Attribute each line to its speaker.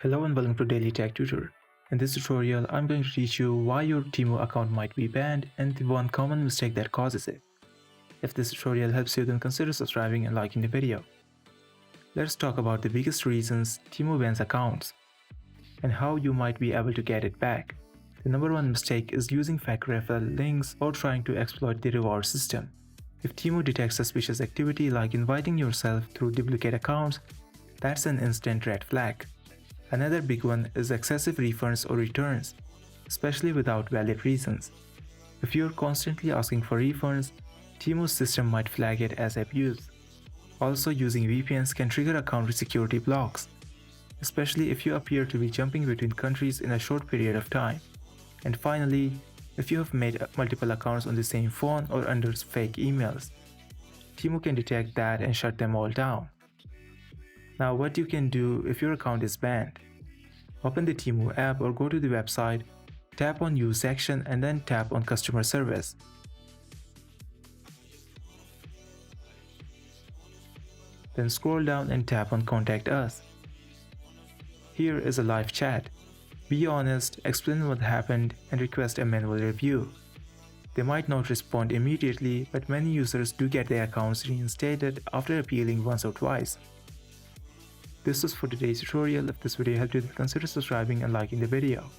Speaker 1: Hello and welcome to Daily Tech Tutor. In this tutorial, I'm going to teach you why your Temu account might be banned and the one common mistake that causes it. If this tutorial helps you, then consider subscribing and liking the video. Let's talk about the biggest reasons Temu bans accounts and how you might be able to get it back. The number one mistake is using fake referral links or trying to exploit the reward system. If Temu detects suspicious activity like inviting yourself through duplicate accounts, that's an instant red flag. Another big one is excessive refunds or returns, especially without valid reasons. If you're constantly asking for refunds, Temu's system might flag it as abuse. Also, using VPNs can trigger account security blocks, especially if you appear to be jumping between countries in a short period of time. And finally, if you have made multiple accounts on the same phone or under fake emails, Temu can detect that and shut them all down. Now, what you can do if your account is banned? Open the Temu app or go to the website, tap on Use section and then tap on Customer Service. Then scroll down and tap on Contact Us. Here is a live chat. Be honest, explain what happened and request a manual review. They might not respond immediately, but many users do get their accounts reinstated after appealing once or twice. This was for today's tutorial. If this video helped you, then consider subscribing and liking the video.